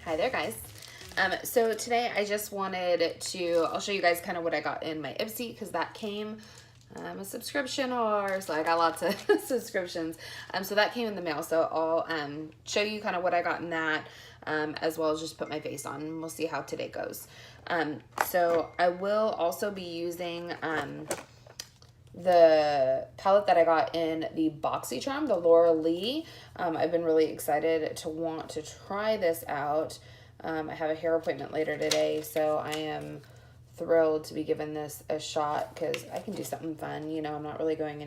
Hi there, guys. So today I just wanted to, I'll show you guys kind of what I got in my Ipsy, because that came, I'm a subscription whore, so I got lots of subscriptions. So that came in the mail, so I'll show you kind of what I got in that, as well as just put my face on, and we'll see how today goes. So I will also be using the palette that I got in the BoxyCharm, the Laura Lee. I've been really excited to want to try this out. I have a hair appointment later today, so I am thrilled to be giving this a shot because I can do something fun. You know, I'm not really going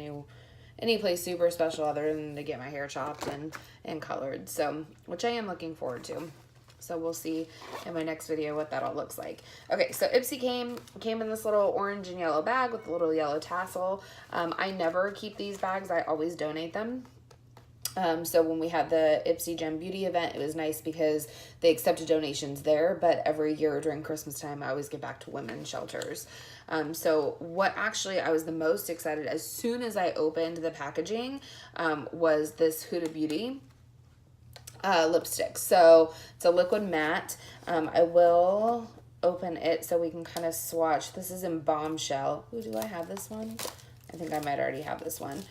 any place super special other than to get my hair chopped and colored, so which I am looking forward to. So we'll see in my next video what that all looks like. Okay, so Ipsy came in this little orange and yellow bag with a little yellow tassel. I never keep these bags. I always donate them. So when we had the Ipsy Gem Beauty event, it was nice because they accepted donations there, but every year during Christmas time, I always give back to women's shelters. So what actually I was the most excited as soon as I opened the packaging was this Huda Beauty lipstick. So it's a liquid matte. I will open it so we can kind of swatch. This is in Bombshell. Ooh, do I have this one? I think I might already have this one.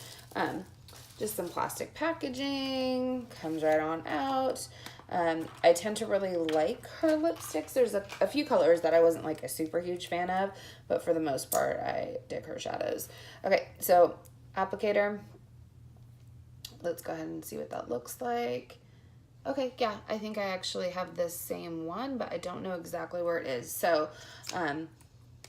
Just some plastic packaging, comes right on out. I tend to really like her lipsticks. There's a few colors that I wasn't like a super huge fan of, but for the most part, I dig her shadows. Okay, so applicator. Let's go ahead and see what that looks like. Okay, yeah, I think I actually have this same one, but I don't know exactly where it is. So,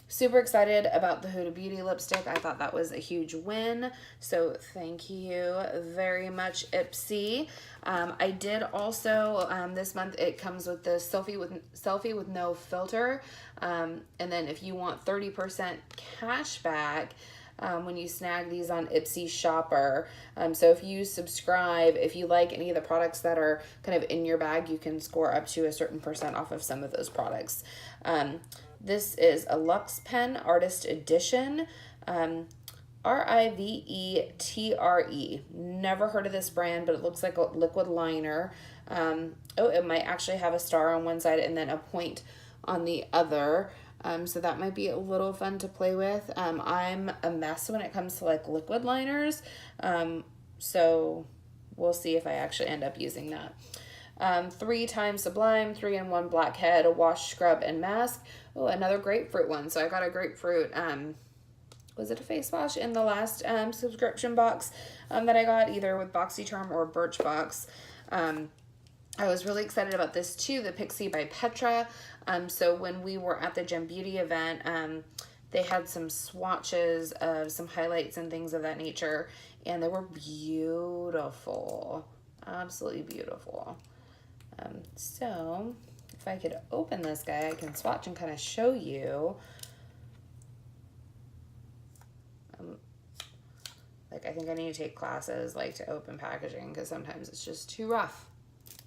super excited about the Huda Beauty lipstick. I thought that was a huge win. So thank you very much, Ipsy. I did also, this month it comes with the selfie with no filter. And then if you want 30% cash back, when you snag these on Ipsy Shopper. So if you subscribe, if you like any of the products that are kind of in your bag, you can score up to a certain % off of some of those products. This is a Luxe Pen Artist Edition. Rivetre. Never heard of this brand, but it looks like a liquid liner. Oh, it might actually have a star on one side and then a point on the other. So that might be a little fun to play with. I'm a mess when it comes to like liquid liners. So we'll see if I actually end up using that. 3 times Sublime, 3-in-1 Blackhead, a wash, scrub, and mask. Oh, another grapefruit one. So I got a grapefruit, was it a face wash in the last subscription box that I got, either with BoxyCharm or Birchbox. I was really excited about this too, the Pixie by Petra. So when we were at the Gem Beauty event, they had some swatches of some highlights and things of that nature, and they were beautiful, absolutely beautiful. So if I could open this guy, I can swatch and kind of show you. Like, I think I need to take classes like to open packaging, because sometimes it's just too rough.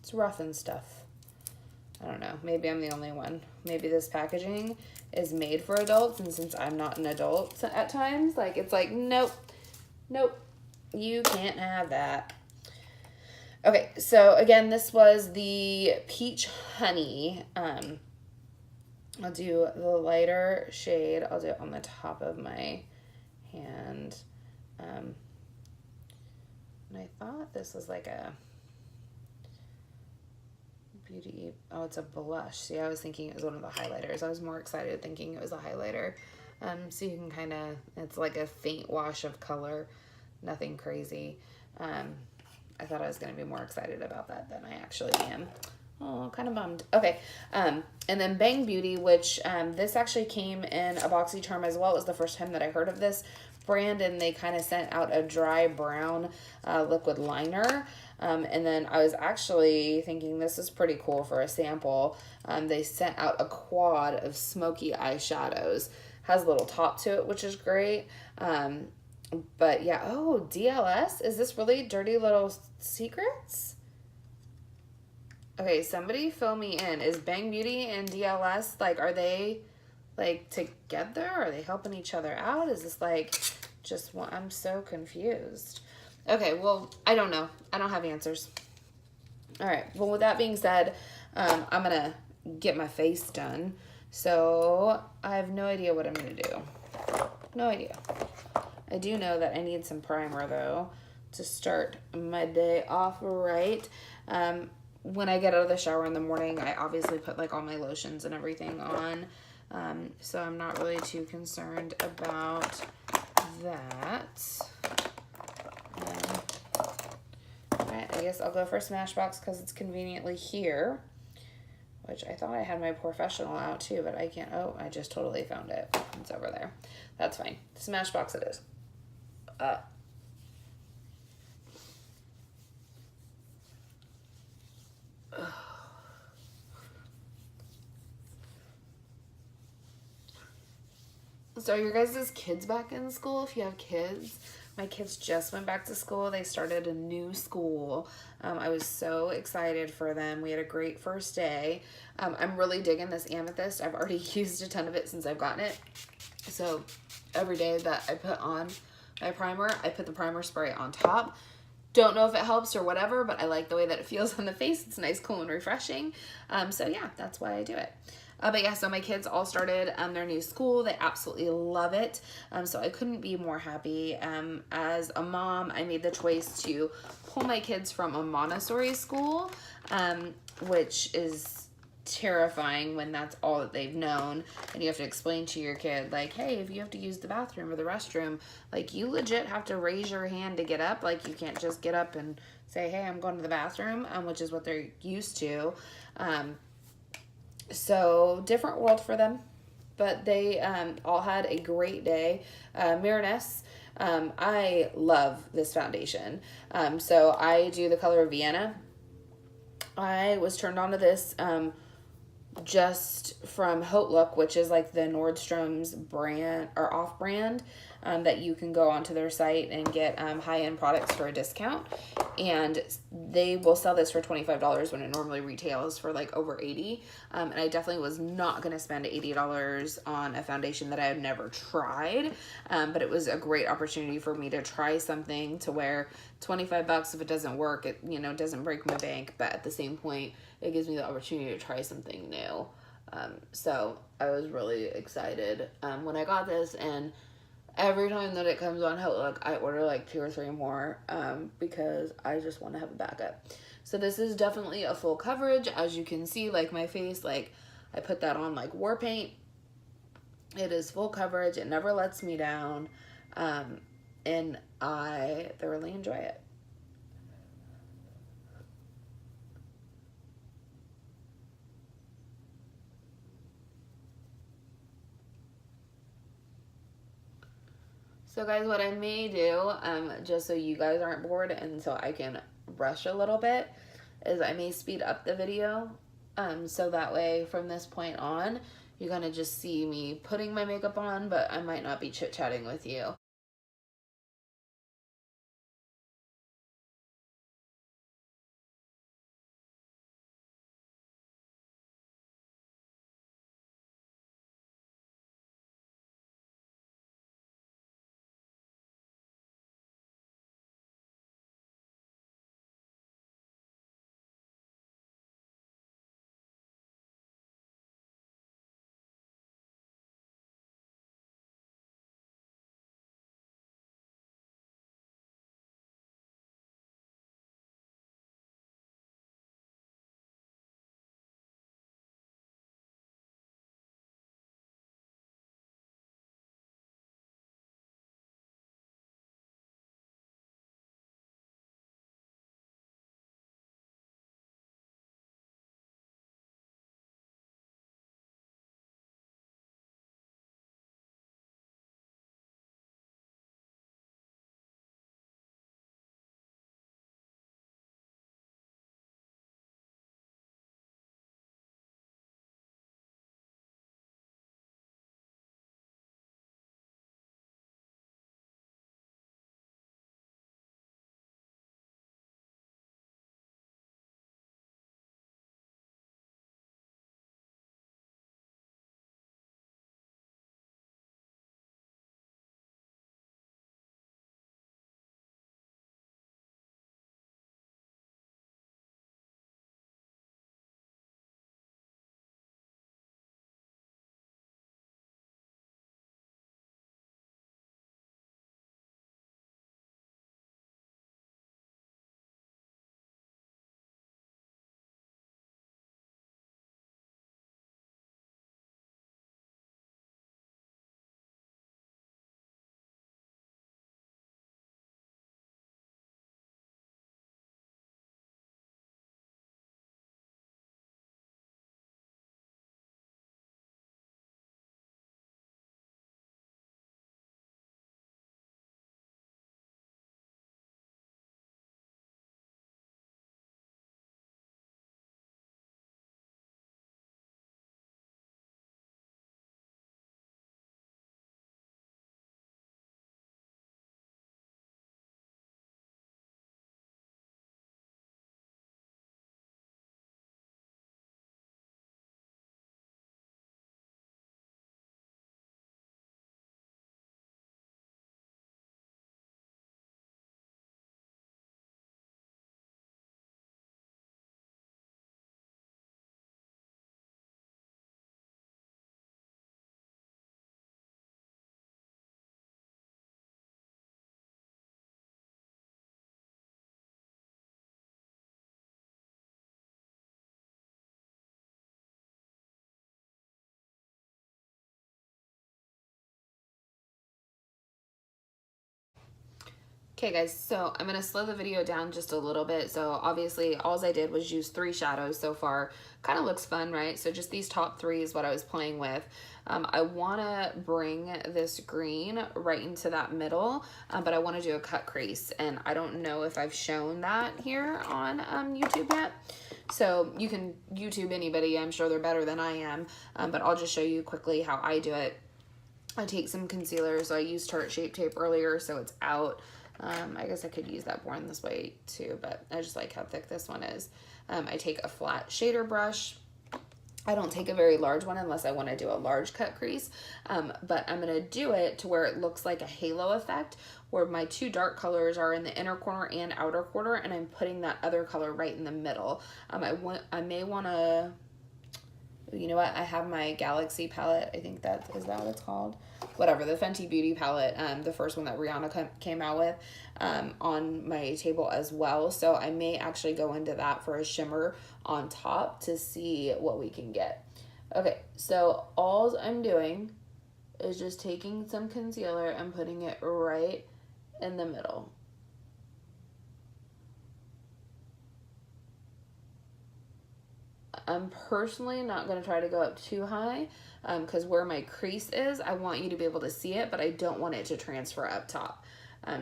It's rough and stuff. I don't know. Maybe I'm the only one. Maybe this packaging is made for adults, and since I'm not an adult at times, like, it's like, nope, nope, you can't have that. Okay, so again, this was the Peach Honey. I'll do the lighter shade. I'll do it on the top of my hand. And I thought this was like a beauty. Oh, it's a blush. See, I was thinking it was one of the highlighters. I was more excited thinking it was a highlighter. So you can kind of, it's like a faint wash of color, nothing crazy. I thought I was going to be more excited about that than I actually am. Oh, kind of bummed. Okay, and then Bang Beauty, which this actually came in a BoxyCharm as well. It was the first time that I heard of this brand, and they kind of sent out a dry brown liquid liner. And then I was actually thinking this is pretty cool for a sample. They sent out a quad of smoky eyeshadows. Has a little top to it, which is great. But yeah, oh, DLS? Is this really Dirty Little Secrets? Okay, somebody fill me in. Is Bang Beauty and DLS, like, are they, like, together? Are they helping each other out? Is this, like, just one? I'm so confused. Okay, well, I don't know. I don't have answers. All right, well, with that being said, I'm gonna get my face done. So I have no idea what I'm gonna do. No idea. I do know that I need some primer though to start my day off right. When I get out of the shower in the morning, I obviously put like all my lotions and everything on. So I'm not really too concerned about that. Alright, I guess I'll go for Smashbox because it's conveniently here. Which I thought I had my professional out too, but I can't. Oh, I just totally found it. It's over there. That's fine. Smashbox it is. So are your guys' kids back in school? If you have kids, my kids just went back to school. They started a new school. I was so excited for them. We had a great first day. I'm really digging this amethyst. I've already used a ton of it since I've gotten it. So every day that I put on my primer, I put the primer spray on top. Don't know if it helps or whatever, but I like the way that it feels on the face. It's nice, cool, and refreshing. So yeah, that's why I do it. But yeah, so my kids all started their new school. They absolutely love it. So I couldn't be more happy. As a mom, I made the choice to pull my kids from a Montessori school, which is terrifying when that's all that they've known, and you have to explain to your kid like, hey, if you have to use the bathroom or the restroom, like, you legit have to raise your hand to get up. Like, you can't just get up and say, hey, I'm going to the bathroom, which is what they're used to. So different world for them, but they all had a great day. Mariness, I love this foundation. So I do the color Vienna. I was turned on to this just from Haute Look, which is like the Nordstrom's brand or off brand, that you can go onto their site and get high-end products for a discount. And they will sell this for $25 when it normally retails for like over $80. And I definitely was not going to spend $80 on a foundation that I had never tried. But it was a great opportunity for me to try something to where $25, if it doesn't work, it, you know, doesn't break my bank. But at the same point, it gives me the opportunity to try something new. So I was really excited when I got this, and every time that it comes on Haute Look, I order like 2 or 3 more because I just want to have a backup. So this is definitely a full coverage. As you can see, like my face, like I put that on like war paint. It is full coverage. It never lets me down. And I thoroughly enjoy it. So guys, what I may do, just so you guys aren't bored and so I can rush a little bit, is I may speed up the video. So that way from this point on, you're gonna just see me putting my makeup on, but I might not be chit-chatting with you. Okay guys, so I'm gonna slow the video down just a little bit. So obviously all I did was use 3 shadows so far. Kind of looks fun, right? So just these top 3 is what I was playing with. I wanna bring this green right into that middle, but I wanna do a cut crease. And I don't know if I've shown that here on YouTube yet. So you can YouTube anybody, I'm sure they're better than I am, but I'll just show you quickly how I do it. I take some concealer, so I used Tarte Shape Tape earlier, so it's out. I guess I could use that Born This Way too, but I just like how thick this one is. I take a flat shader brush. I don't take a very large one unless I want to do a large cut crease, but I'm going to do it to where it looks like a halo effect, where my 2 dark colors are in the inner corner and outer corner, and I'm putting that other color right in the middle. I may want to, you know what, I have my Galaxy palette, I think is that what it's called? Whatever, the Fenty Beauty palette, the first one that Rihanna came out with, on my table as well. So I may actually go into that for a shimmer on top to see what we can get. Okay, so all I'm doing is just taking some concealer and putting it right in the middle. I'm personally not going to try to go up too high because where my crease is, I want you to be able to see it, but I don't want it to transfer up top.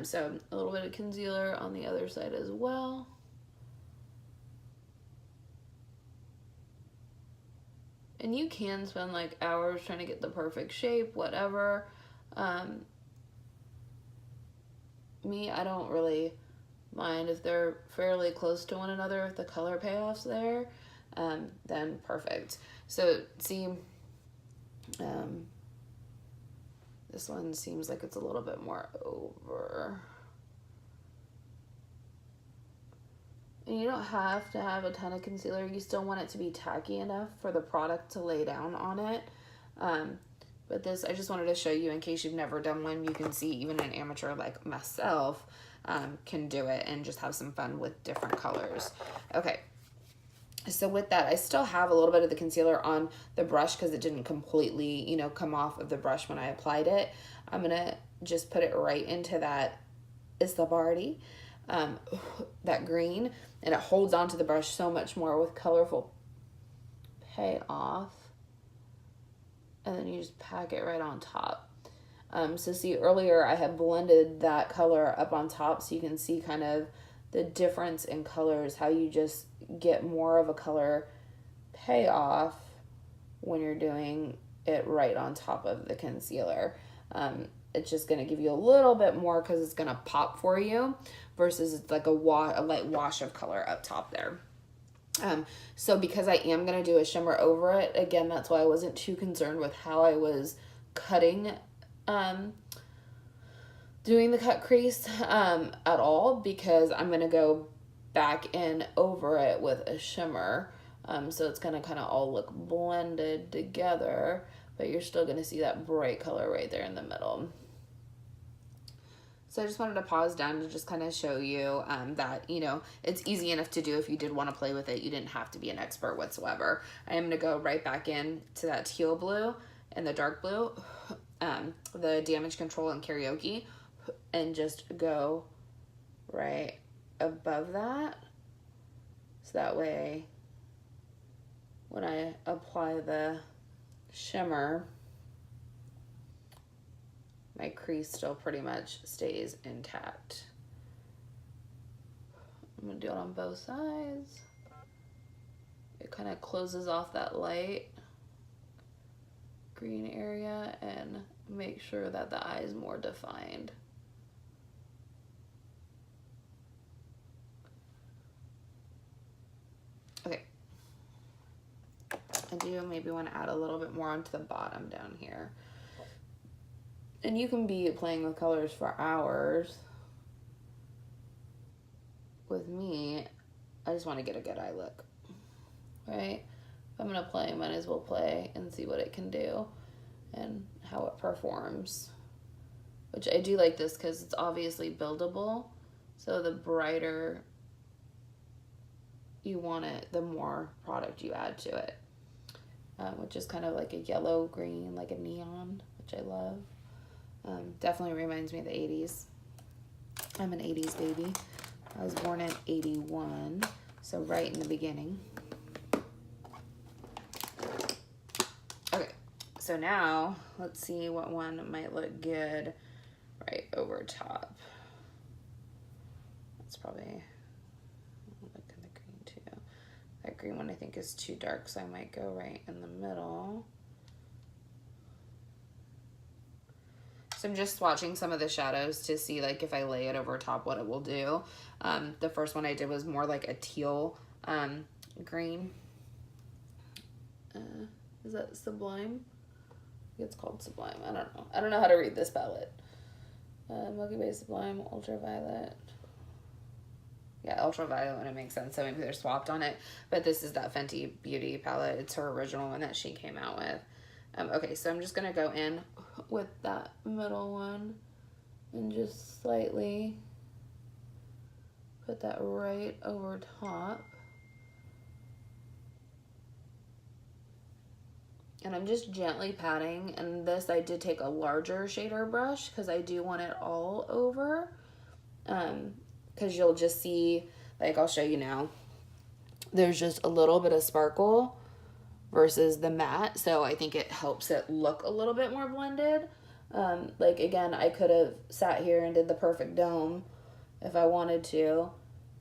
So a little bit of concealer on the other side as well. And you can spend like hours trying to get the perfect shape, whatever. Me, I don't really mind if they're fairly close to one another, if the color payoff's there. Then perfect. So see, this one seems like it's a little bit more over. And you don't have to have a ton of concealer. You still want it to be tacky enough for the product to lay down on it. But this, I just wanted to show you in case you've never done one. You can see even an amateur like myself can do it and just have some fun with different colors. Okay. So with that, I still have a little bit of the concealer on the brush because it didn't completely, you know, come off of the brush when I applied it. I'm going to just put it right into that Ipsy Barty, that green, and it holds onto the brush so much more with colorful payoff. And then you just pack it right on top. So see, earlier I had blended that color up on top so you can see kind of the difference in colors, how you just get more of a color payoff when you're doing it right on top of the concealer. It's just going to give you a little bit more because it's going to pop for you versus it's like a light wash of color up top there. So because I am going to do a shimmer over it, again, that's why I wasn't too concerned with how I was cutting, doing the cut crease at all, because I'm going to go back in over it with a shimmer. So it's going to kind of all look blended together, but you're still going to see that bright color right there in the middle. So I just wanted to pause down to just kind of show you that, you know, it's easy enough to do if you did want to play with it. You didn't have to be an expert whatsoever. I am going to go right back in to that teal blue and the dark blue, the Damage Control and Karaoke, and just go right above that. So that way, when I apply the shimmer, my crease still pretty much stays intact. I'm gonna do it on both sides. It kind of closes off that light green area and make sure that the eye is more defined. Okay. I do maybe want to add a little bit more onto the bottom down here. And you can be playing with colors for hours. With me, I just want to get a good eye look, right? If I'm going to play, I might as well play and see what it can do and how it performs. Which I do like this because it's obviously buildable. So the brighter you want it, the more product you add to it. Which is kind of like a yellow green, like a neon, which I love. Definitely reminds me of the 80s. I'm an 80s baby. I was born in 81, so right in the beginning. Okay, so now let's see what one might look good right over top. That's probably, look at the green too. That green one I think is too dark, so I might go right in the middle. So I'm just swatching some of the shadows to see like if I lay it over top what it will do. The first one I did was more like a teal green. Is that Sublime? I think it's called Sublime. I don't know. I don't know how to read this palette. Milky Way Sublime, Ultraviolet. Yeah, Ultraviolet, when it makes sense. So maybe they're swapped on it. But this is that Fenty Beauty palette. It's her original one that she came out with. Okay, so I'm just going to go in with that middle one and just slightly put that right over top. And I'm just gently patting, and this I did take a larger shader brush because I do want it all over. Because you'll just see, like I'll show you now, there's just a little bit of sparkle versus the matte, so I think it helps it look a little bit more blended. Like again, I could have sat here and did the perfect dome if I wanted to,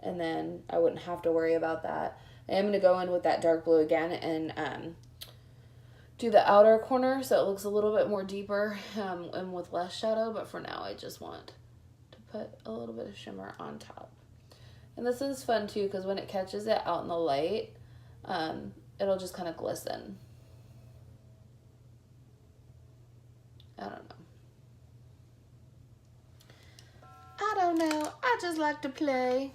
and then I wouldn't have to worry about that. I am going to go in with that dark blue again and do the outer corner so it looks a little bit more deeper and with less shadow, but for now I just want to put a little bit of shimmer on top. And this is fun too because when it catches it out in the light, it'll just kind of glisten. I don't know. I just like to play.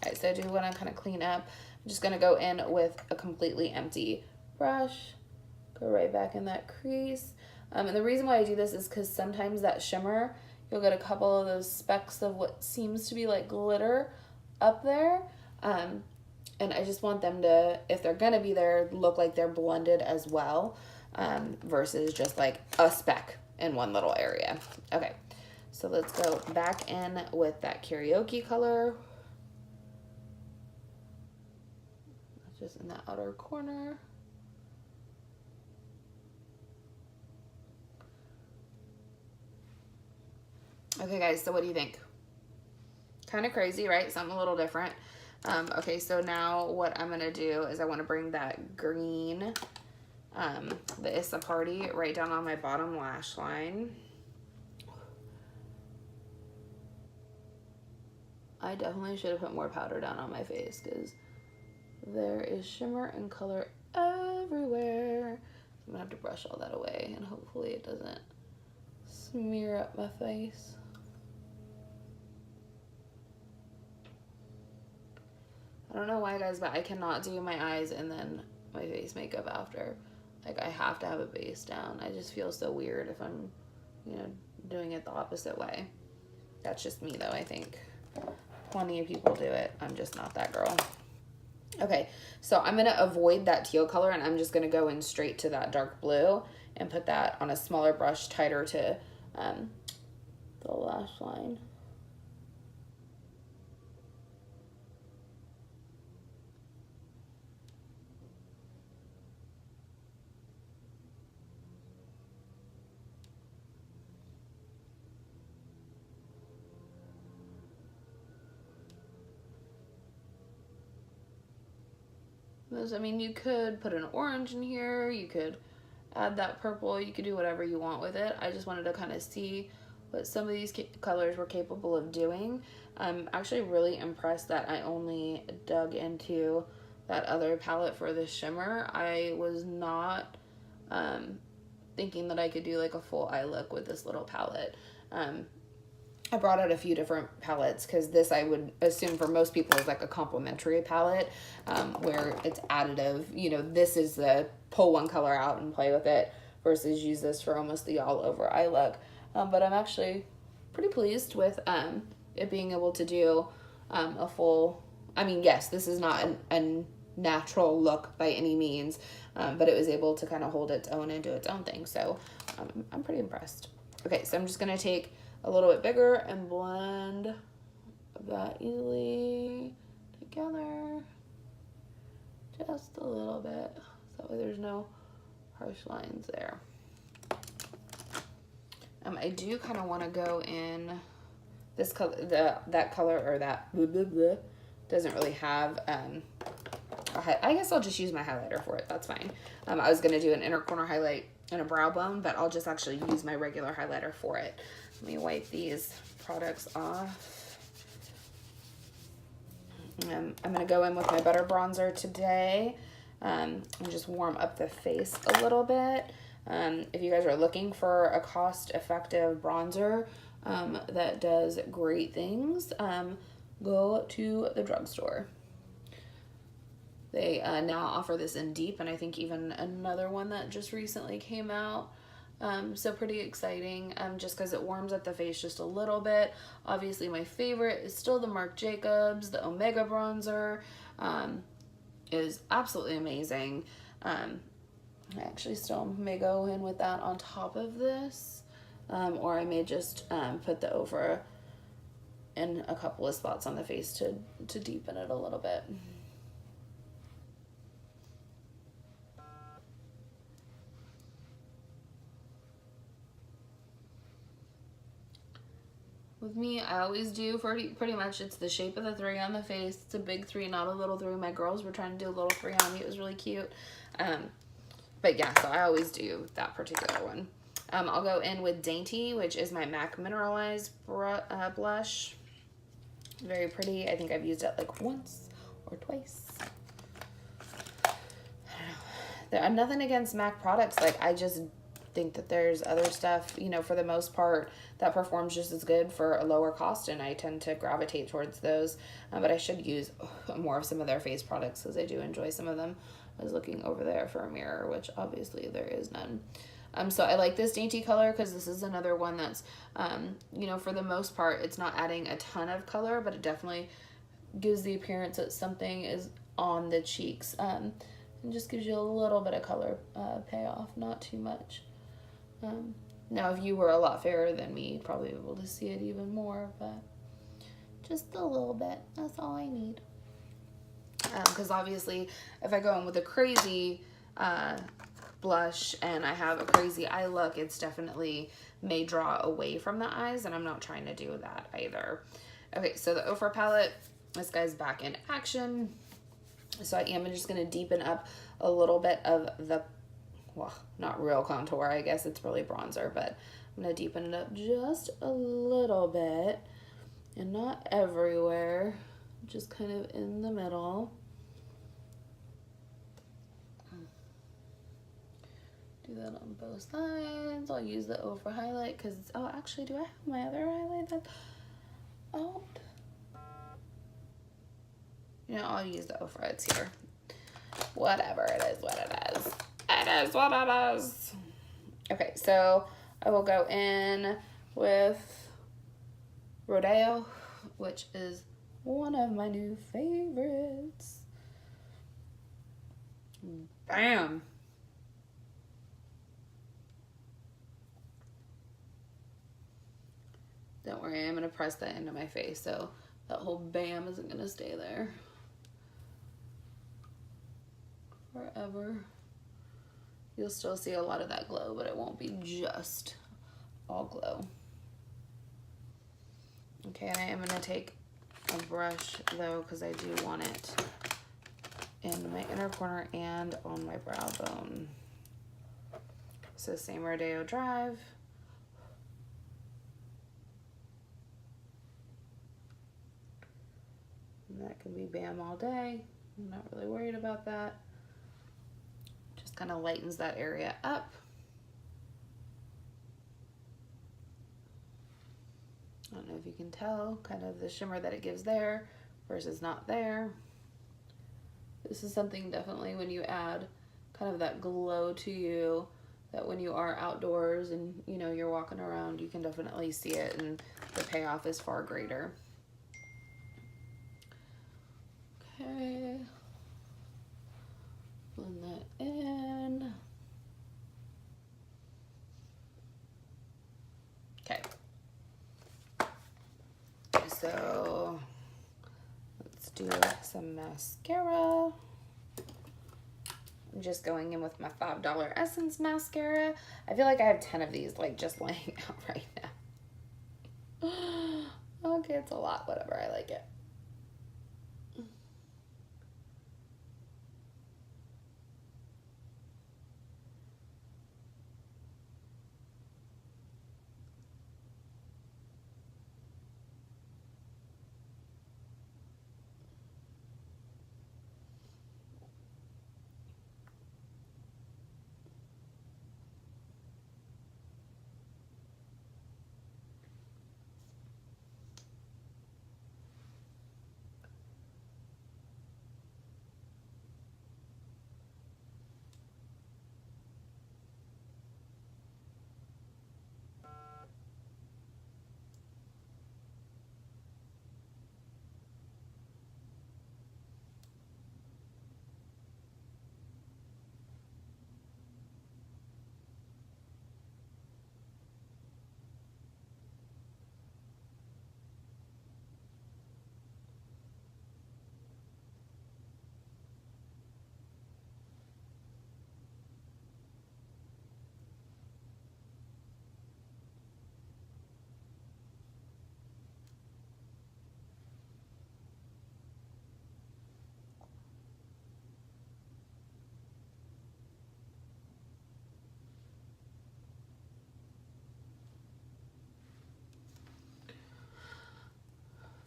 Alright, so I do want to kind of clean up. I'm just going to go in with a completely empty brush. Go right back in that crease. And the reason why I do this is because sometimes that shimmer, you'll get a couple of those specks of what seems to be like glitter up there. And I just want them to, if they're going to be there, look like they're blended as well, versus just like a speck in one little area. Okay, so let's go back in with that karaoke color. Just in that outer corner. Okay, guys, so what do you think? Kind of crazy, right? Something a little different. Okay, so now what I'm going to do is I want to bring that green, the Issa Party, right down on my bottom lash line. I definitely should have put more powder down on my face because there is shimmer and color everywhere. I'm going to have to brush all that away and hopefully it doesn't smear up my face. I don't know why, guys, but I cannot do my eyes and then my face makeup after. Like, I have to have a base down. I just feel so weird if I'm, you know, doing it the opposite way. That's just me, though, I think. Plenty of people do it. I'm just not that girl. Okay, so I'm going to avoid that teal color, and I'm just going to go in straight to that dark blue and put that on a smaller brush tighter to the lash line. I mean, you could put an orange in here, you could add that purple, you could do whatever you want with it. I just wanted to kind of see what some of these colors were capable of doing. I'm actually really impressed that I only dug into that other palette for the shimmer. I was not thinking that I could do like a full eye look with this little palette. I brought out a few different palettes because this I would assume for most people is like a complementary palette where it's additive. You know, this is the pull one color out and play with it versus use this for almost the all over eye look. But I'm actually pretty pleased with it being able to do a full, I mean, yes, this is not a natural look by any means, but it was able to kind of hold its own and do its own thing. So I'm pretty impressed. Okay, so I'm just going to take a little bit bigger and blend that easily together. Just a little bit. So that way there's no harsh lines there. I do kind of want to go in this color, that color, or that blah, blah, blah, doesn't really have, I guess I'll just use my highlighter for it. That's fine. I was going to do an inner corner highlight and a brow bone, but I'll just actually use my regular highlighter for it. Let me wipe these products off. I'm going to go in with my Butter Bronzer today and just warm up the face a little bit. If you guys are looking for a cost-effective bronzer that does great things, go to the drugstore. They now offer this in Deep, and I think even another one that just recently came out. So pretty exciting, just because it warms up the face just a little bit. Obviously, my favorite is still the Marc Jacobs. The Omega Bronzer is absolutely amazing. I actually still may go in with that on top of this, or I may just put the Ofra in a couple of spots on the face to deepen it a little bit. With me, I always do pretty much, it's the shape of the 3 on the face. It's a big 3, not a little 3. My girls were trying to do a little 3 on me. It was really cute. But yeah, so I always do that particular one. I'll go in with Dainty, which is my MAC Mineralized blush. Very pretty. I think I've used it like once or twice. I don't know. Nothing against MAC products. Like, I just think that there's other stuff, you know, for the most part, that performs just as good for a lower cost, and I tend to gravitate towards those. But I should use more of some of their face products because I do enjoy some of them. I was looking over there for a mirror, which obviously there is none. So I like this Dainty color because this is another one that's, you know, for the most part, it's not adding a ton of color, but it definitely gives the appearance that something is on the cheeks, and just gives you a little bit of color payoff, not too much. Now, if you were a lot fairer than me, you'd probably be able to see it even more, but just a little bit. That's all I need. Because obviously, if I go in with a crazy blush and I have a crazy eye look, it's definitely may draw away from the eyes, and I'm not trying to do that either. Okay, so the Ofra palette, this guy's back in action. So I am just going to deepen up a little bit of the, well, not real contour, I guess it's really bronzer, but I'm going to deepen it up just a little bit, and not everywhere, just kind of in the middle. Do that on both sides. I'll use the Ofra highlight because, oh, actually, do I have my other highlight that's out? You know, I'll use the Ofra, it's here. Whatever, it is what it is. It is what it is. Okay, so I will go in with Rodeo, which is one of my new favorites. Bam. Don't worry, I'm gonna press that into my face, so that whole bam isn't gonna stay there forever. You'll still see a lot of that glow, but it won't be just all glow. Okay, and I am gonna take a brush though, because I do want it in my inner corner and on my brow bone. So same Rodeo Drive. And that can be bam all day. I'm not really worried about that. Just kind of lightens that area up. I don't know if you can tell kind of the shimmer that it gives there versus not there. This is something definitely when you add kind of that glow to you, that when you are outdoors and you know you're walking around, you can definitely see it, and the payoff is far greater. Okay, blend that in. Okay, do some mascara. I'm just going in with my $5 Essence mascara. I feel like I have 10 of these like just laying out right now. Okay, it's a lot, whatever, I like it.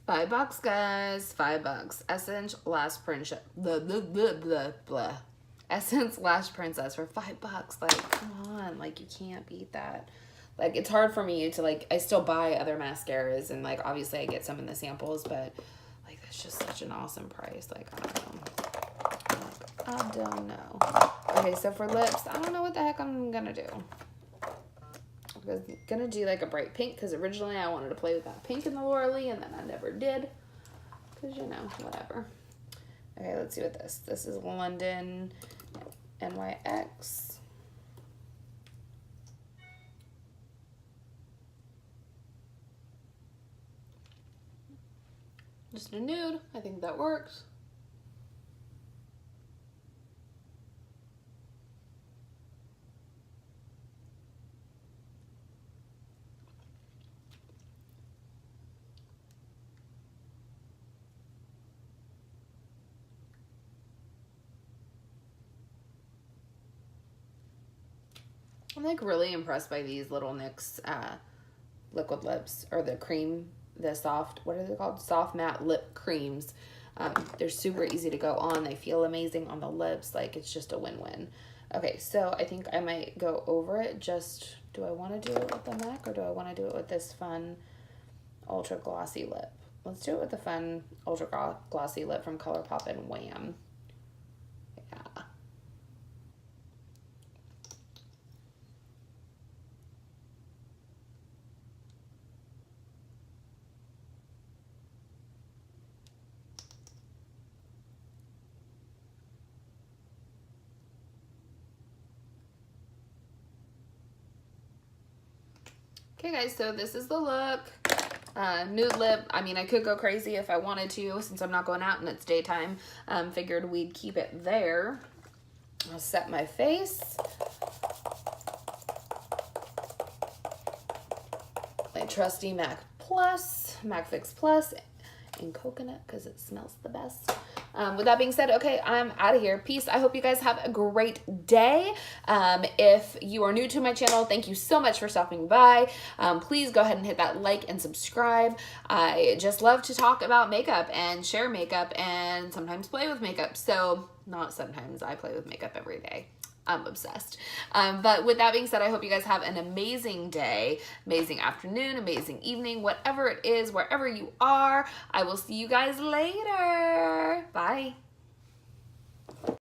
$5, guys. $5. Essence Lash Princess. Blah, blah, blah, blah, blah. Essence Lash Princess for $5. Like, come on. Like, you can't beat that. Like, it's hard for me to, like, I still buy other mascaras, and, like, obviously I get some in the samples, but, like, that's just such an awesome price. Like, I don't know. Okay, so for lips, I don't know what the heck I'm gonna do. I was gonna do like a bright pink because originally I wanted to play with that pink in the Laura Lee, and then I never did because, you know, whatever. Okay, let's see what this is. London NYX. Just a nude. I think that works. I'm like really impressed by these little NYX liquid lips, or the cream, the soft, what are they called? Soft matte lip creams. They're super easy to go on. They feel amazing on the lips. Like, it's just a win-win. Okay, so I think I might go over it. Just, do I want to do it with the MAC, or do I want to do it with this fun ultra glossy lip? Let's do it with the fun ultra glossy lip from ColourPop and Wham. Yeah. Okay, guys, so this is the look. Nude lip. I mean, I could go crazy if I wanted to, since I'm not going out and it's daytime. Figured we'd keep it there. I'll set my face. My trusty MAC Fix Plus in coconut, because it smells the best. With that being said, okay, I'm out of here. Peace. I hope you guys have a great day. If you are new to my channel, thank you so much for stopping by. Please go ahead and hit that like and subscribe. I just love to talk about makeup and share makeup and sometimes play with makeup. So, not sometimes, I play with makeup every day. I'm obsessed. But with that being said, I hope you guys have an amazing day, amazing afternoon, amazing evening, whatever it is, wherever you are. I will see you guys later. Bye.